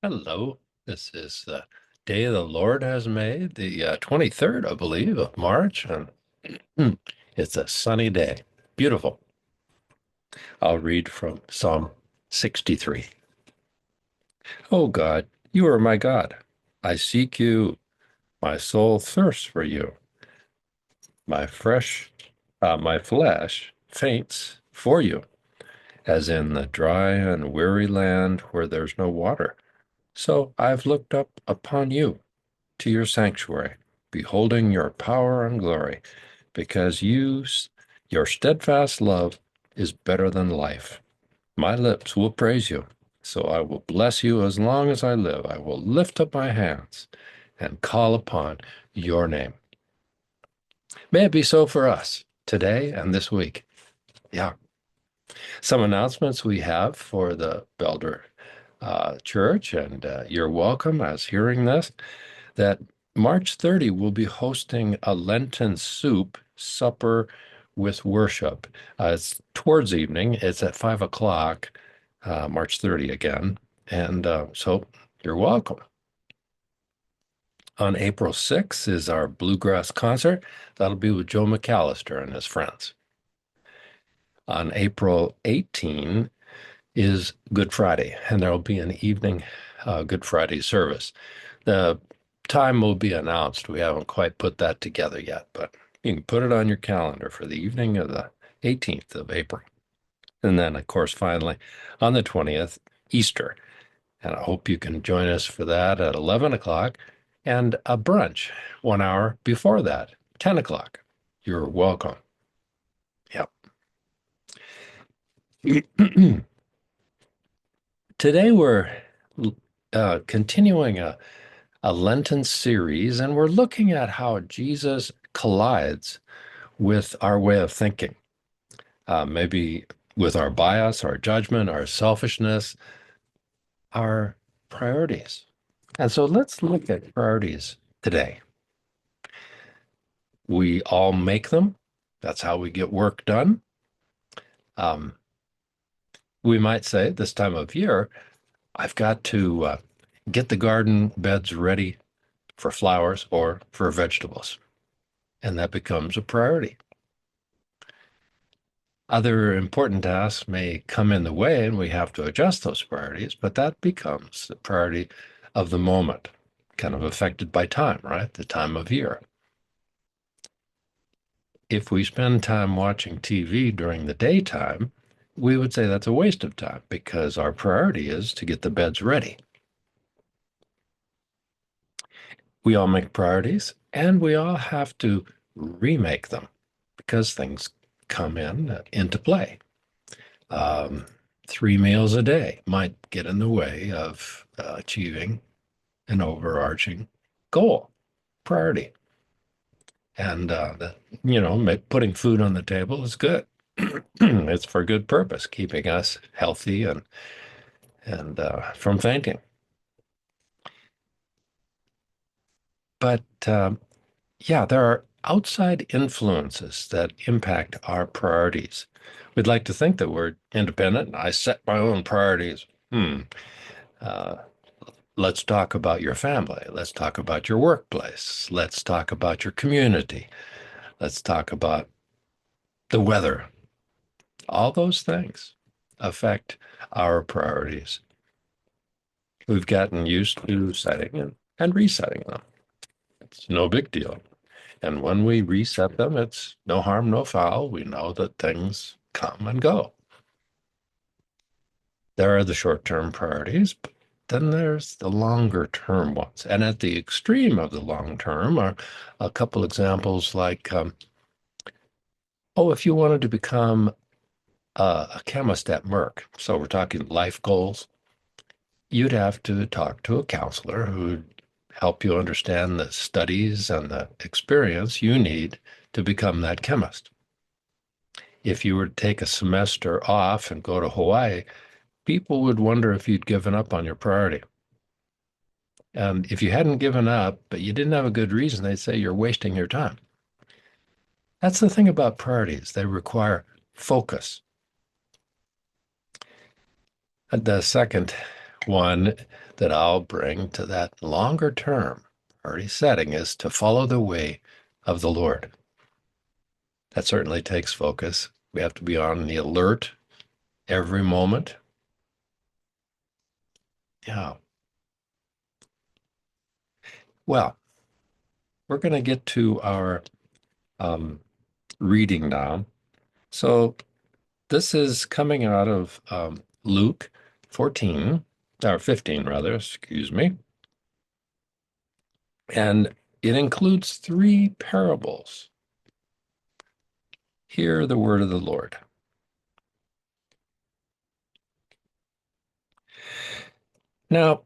Hello. This is the day the Lord has made, the 23rd, I believe, of March, and it's a sunny day. Beautiful. I'll read from Psalm 63. Oh God, you are my God. I seek you. My soul thirsts for you. My flesh faints for you, as in the dry and weary land where there's no water. So I've looked up upon you to your sanctuary, beholding your power and glory, because your steadfast love is better than life. My lips will praise you, so I will bless you as long as I live. I will lift up my hands and call upon your name. May it be so for us today and this week. Yeah. Some announcements we have for the Belder Church, and you're welcome as hearing this, that March 30 will be hosting a Lenten soup supper with worship. It's towards evening. It's at 5 o'clock, March 30 again. And so you're welcome. On April 6th is our bluegrass concert. That'll be with Joe McAllister and his friends. On April 18 is Good Friday, and there'll be an evening Good Friday service. The time will be announced. We haven't quite put that together yet, but you can put it on your calendar for the evening of the 18th of April. And then, of course, finally, on the 20th, Easter. And I hope you can join us for that at 11 o'clock and a brunch 1 hour before that, 10 o'clock. You're welcome. Yep. Today we're continuing a Lenten series, and we're looking at how Jesus collides with our way of thinking, maybe with our bias, our judgment, our selfishness, our priorities. And so let's look at priorities today. We all make them. That's how we get work done. Um, we might say this time of year, I've got to get the garden beds ready for flowers or for vegetables. And that becomes a priority. Other important tasks may come in the way and we have to adjust those priorities, but that becomes the priority of the moment, kind of affected by time, right? The time of year. If we spend time watching TV during the daytime, we would say that's a waste of time because our priority is to get the beds ready. We all make priorities and we all have to remake them because things come into play. Um, 3 meals a day might get in the way of achieving an overarching goal, priority. And putting food on the table is good. It's for good purpose, keeping us healthy and from fainting. But yeah, there are outside influences that impact our priorities. We'd like to think that we're independent. I set my own priorities. Uh, let's talk about your family. Let's talk about your workplace. Let's talk about your community. Let's talk about the weather. All those things affect our priorities. We've gotten used to setting and resetting them. It's no big deal. And when we reset them, it's no harm, no foul. We know that things come and go. There are the short-term priorities, but then there's the longer-term ones. And at the extreme of the long term are a couple examples like, if you wanted to become a chemist at Merck, so we're talking life goals, you'd have to talk to a counselor who'd help you understand the studies and the experience you need to become that chemist. If you were to take a semester off and go to Hawaii, people would wonder if you'd given up on your priority. And if you hadn't given up, but you didn't have a good reason, they'd say you're wasting your time. That's the thing about priorities. They require focus. And the second one that I'll bring to that longer term, already setting, is to follow the way of the Lord. That certainly takes focus. We have to be on the alert every moment. Yeah. Well, we're going to get to our um, reading now. So this is coming out of Luke 14, or 15 rather, excuse me. And it includes three parables. Hear the word of the Lord. Now,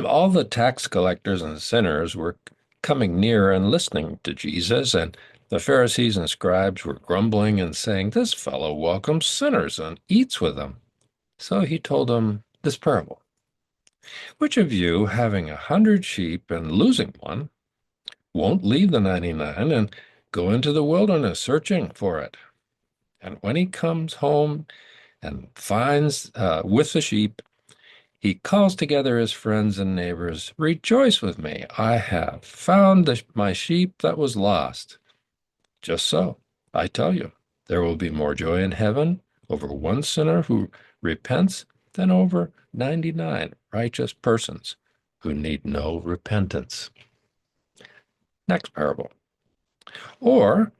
all the tax collectors and sinners were coming near and listening to Jesus, and the Pharisees and scribes were grumbling and saying, "This fellow welcomes sinners and eats with them." So he told them this parable. Which of you, having 100 sheep and losing one, won't leave the 99 and go into the wilderness searching for it? And when he comes home and finds with the sheep, he calls together his friends and neighbors. Rejoice with me. I have found my sheep that was lost. Just so, I tell you, there will be more joy in heaven over one sinner who repents than over 99 righteous persons who need no repentance. Next parable. Or,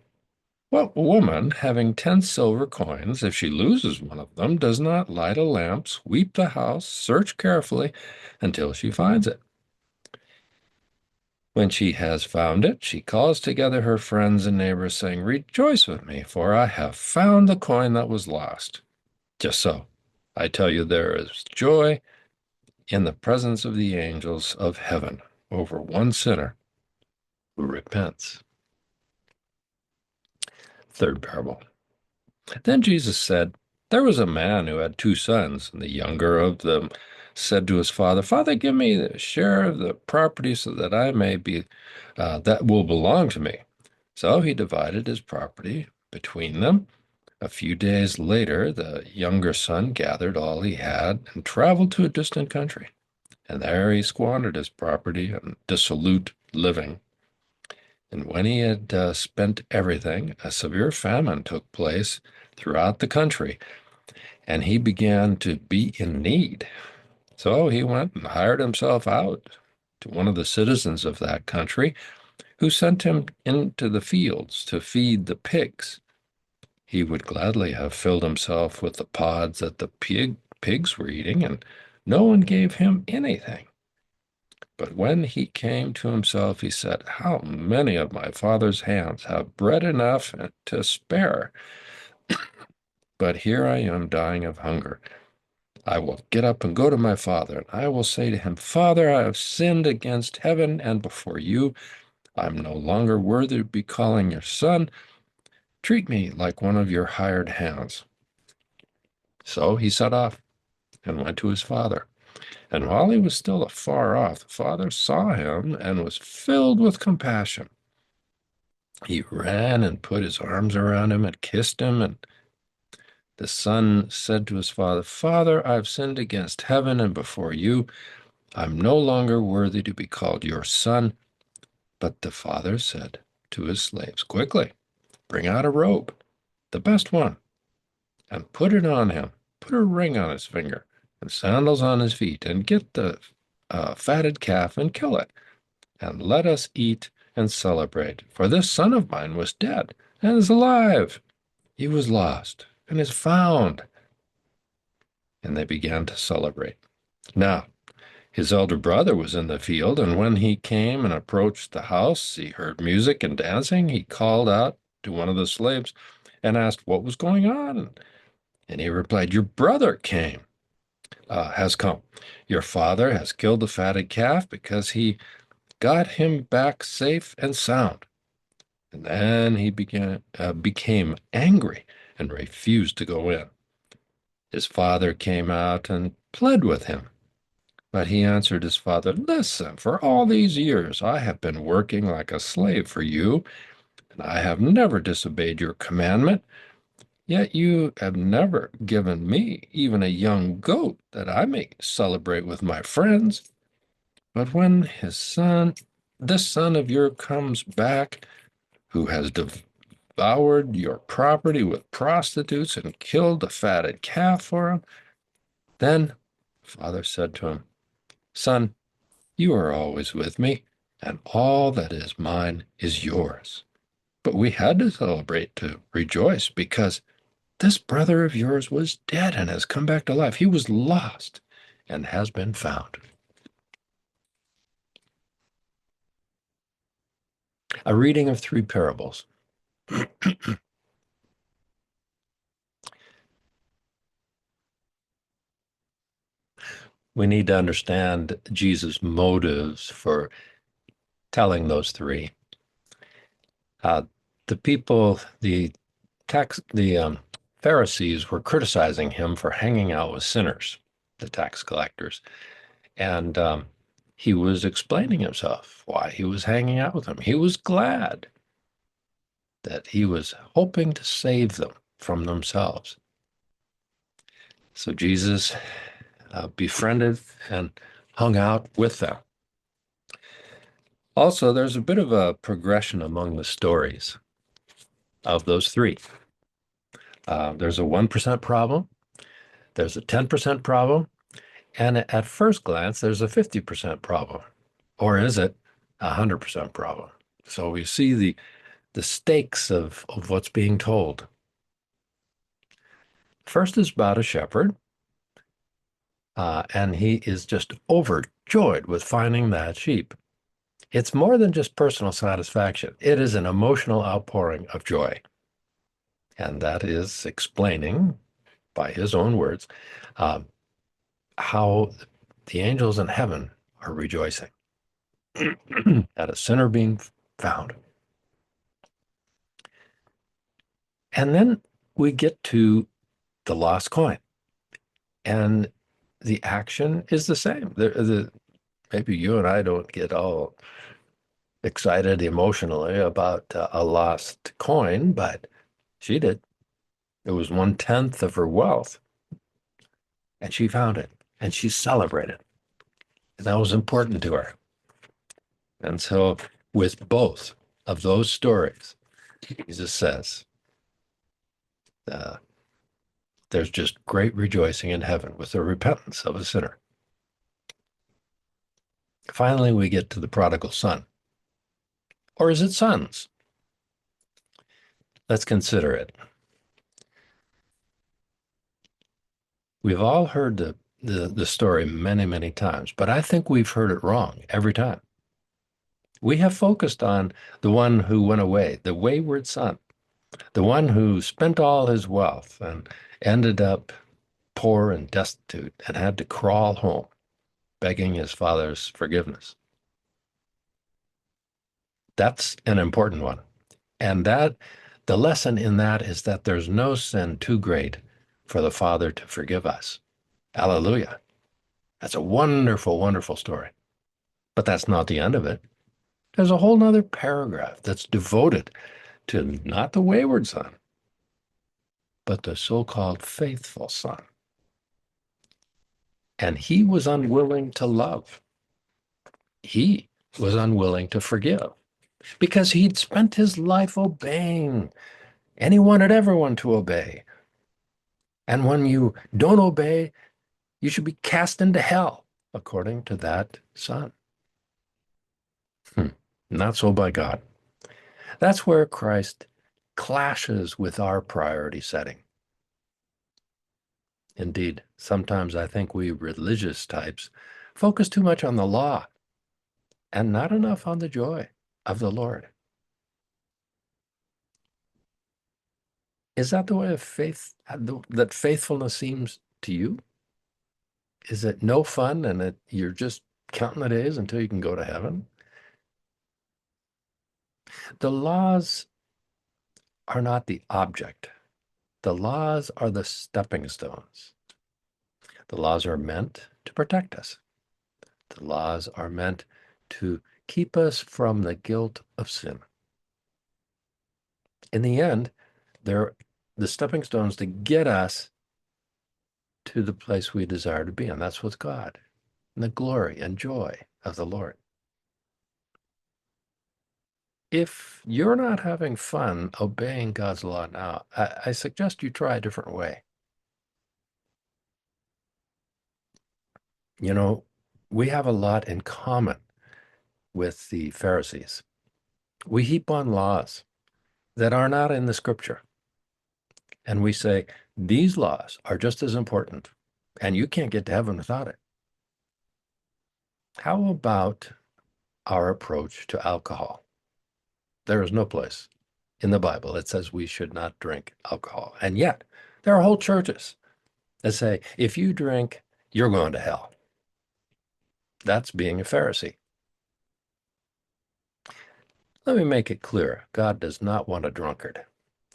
what woman, having 10 silver coins, if she loses one of them, does not light a lamp, sweep the house, search carefully until she finds it? When she has found it, she calls together her friends and neighbors, saying, Rejoice with me, for I have found the coin that was lost. Just so, I tell you, there is joy in the presence of the angels of heaven over one sinner who repents. Third parable. Then Jesus said, There was a man who had two sons, and the younger of them said to his father, Father, give me the share of the property so that I may be, that will belong to me. So he divided his property between them. A few days later, the younger son gathered all he had and traveled to a distant country. And there he squandered his property in dissolute living. And when he had spent everything, a severe famine took place throughout the country, and he began to be in need. So he went and hired himself out to one of the citizens of that country, who sent him into the fields to feed the pigs. He would gladly have filled himself with the pods that the pigs were eating, and no one gave him anything. But when he came to himself, he said, How many of my father's hands have bread enough to spare? But here I am dying of hunger. I will get up and go to my father, and I will say to him, Father, I have sinned against heaven and before you. I'm no longer worthy to be calling your son. Treat me like one of your hired hands. So he set off and went to his father. And while he was still afar off, the father saw him and was filled with compassion. He ran and put his arms around him and kissed him. And the son said to his father, Father, I've sinned against heaven and before you. I'm no longer worthy to be called your son. But the father said to his slaves, Quickly, bring out a robe, the best one, and put it on him. Put a ring on his finger and sandals on his feet, and get the fatted calf and kill it, and let us eat and celebrate. For this son of mine was dead and is alive. He was lost and is found. And they began to celebrate. Now, his elder brother was in the field, and when he came and approached the house, he heard music and dancing. He called out to one of the slaves and asked what was going on. And he replied, Your brother has come. Your father has killed the fatted calf because he got him back safe and sound. And then he became angry and refused to go in. His father came out and pled with him. But he answered his father, Listen, for all these years I have been working like a slave for you, and I have never disobeyed your commandment. Yet you have never given me even a young goat that I may celebrate with my friends. But when this son of yours comes back, who has devoured your property with prostitutes and killed a fatted calf for him, then father said to him, Son, you are always with me, and all that is mine is yours. But we had to celebrate to rejoice because this brother of yours was dead and has come back to life. He was lost and has been found. A reading of three parables. We need to understand Jesus' motives for telling those three. Uh, the people, the Pharisees were criticizing him for hanging out with sinners, the tax collectors, and he was explaining himself why he was hanging out with them. He was glad that he was hoping to save them from themselves. So Jesus befriended and hung out with them. Also, there's a bit of a progression among the stories of those three. There's a 1% problem, there's a 10% problem, and at first glance, there's a 50% problem. Or is it a 100% problem? So we see the stakes of what's being told. First is about a shepherd, and he is just overjoyed with finding that sheep. It's more than just personal satisfaction. It is an emotional outpouring of joy. And that is explaining, by his own words, um, how the angels in heaven are rejoicing at a sinner being found. And then we get to the lost coin, and the action is the same. Maybe you and I don't get all excited emotionally about a lost coin, but she did. It was 1/10 of her wealth, and she found it, and she celebrated. And that was important to her. And so, with both of those stories, Jesus says, uh, there's just great rejoicing in heaven with the repentance of a sinner. Finally, we get to the prodigal son. Or is it sons? Let's consider it. We've all heard the story many, many times, but I think we've heard it wrong every time. We have focused on the one who went away, the wayward son, the one who spent all his wealth and ended up poor and destitute and had to crawl home, begging his father's forgiveness. That's an important one. And that the lesson in that is that there's no sin too great for the Father to forgive us. Hallelujah. That's a wonderful, wonderful story. But that's not the end of it. There's a whole nother paragraph that's devoted to not the wayward son, but the so-called faithful son. And he was unwilling to love. He was unwilling to forgive because he'd spent his life obeying, and he wanted everyone to obey. And when you don't obey, you should be cast into hell, according to that son. Not so by God. That's where Christ clashes with our priority setting. Indeed, sometimes I think we religious types focus too much on the law and not enough on the joy of the Lord. Is that the way of faith, that faithfulness seems to you? Is it no fun and you're just counting the days until you can go to heaven? The laws are not the object. The laws are the stepping stones. The laws are meant to protect us. The laws are meant to keep us from the guilt of sin. In the end, they're the stepping stones to get us to the place we desire to be. And that's with God and the glory and joy of the Lord. If you're not having fun obeying God's law now, I suggest you try a different way. You know, we have a lot in common with the Pharisees. We heap on laws that are not in the scripture. And we say, these laws are just as important, and you can't get to heaven without it. How about our approach to alcohol? There is no place in the Bible that says we should not drink alcohol. And yet, there are whole churches that say, if you drink, you're going to hell. That's being a Pharisee. Let me make it clear. God does not want a drunkard,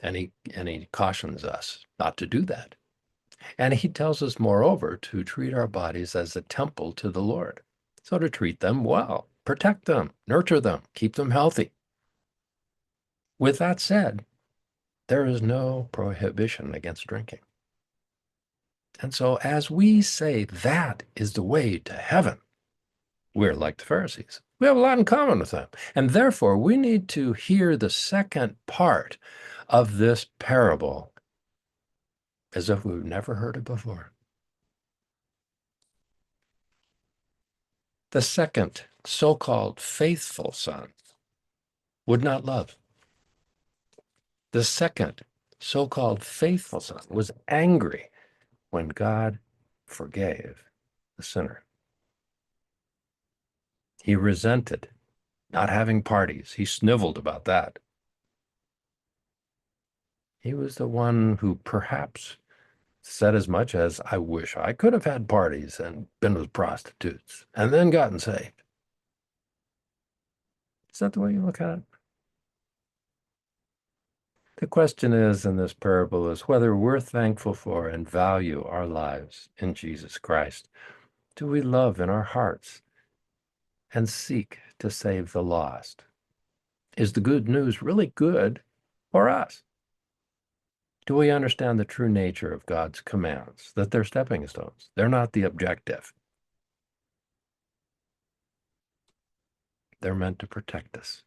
and he cautions us not to do that. And he tells us, moreover, to treat our bodies as a temple to the Lord. So to treat them well, protect them, nurture them, keep them healthy. With that said, there is no prohibition against drinking. And so as we say that is the way to heaven, we're like the Pharisees. We have a lot in common with them. And therefore, we need to hear the second part of this parable as if we've never heard it before. The second so-called faithful son would not love. The second so-called faithful son was angry when God forgave the sinner. He resented not having parties. He sniveled about that. He was the one who perhaps said as much as, I wish I could have had parties and been with prostitutes and then gotten saved. Is that the way you look at it? The question is in this parable is whether we're thankful for and value our lives in Jesus Christ. Do we love in our hearts and seek to save the lost? Is the good news really good for us? Do we understand the true nature of God's commands, that they're stepping stones? They're not the objective. They're meant to protect us.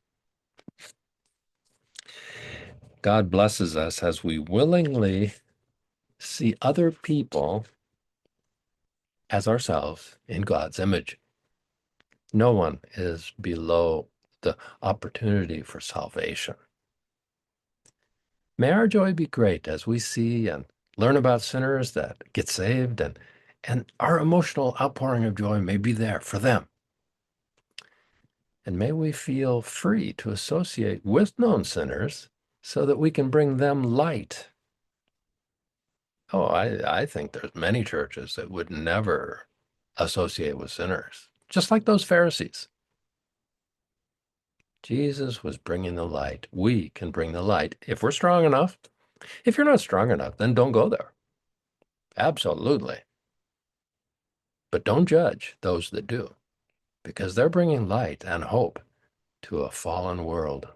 God blesses us as we willingly see other people as ourselves in God's image. No one is below the opportunity for salvation. May our joy be great as we see and learn about sinners that get saved, and our emotional outpouring of joy may be there for them. And may we feel free to associate with known sinners so that we can bring them light. Oh, I think there's many churches that would never associate with sinners, just like those Pharisees. Jesus was bringing the light. We can bring the light if we're strong enough. If you're not strong enough, then don't go there. Absolutely. But don't judge those that do, because they're bringing light and hope to a fallen world.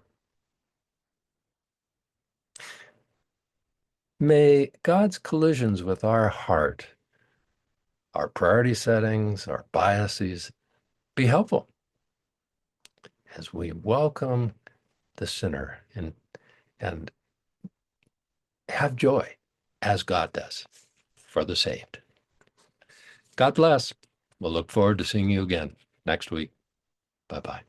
May God's collisions with our heart, our priority settings, our biases, be helpful as we welcome the sinner and have joy as God does for the saved. God bless. We'll look forward to seeing you again next week. Bye-bye.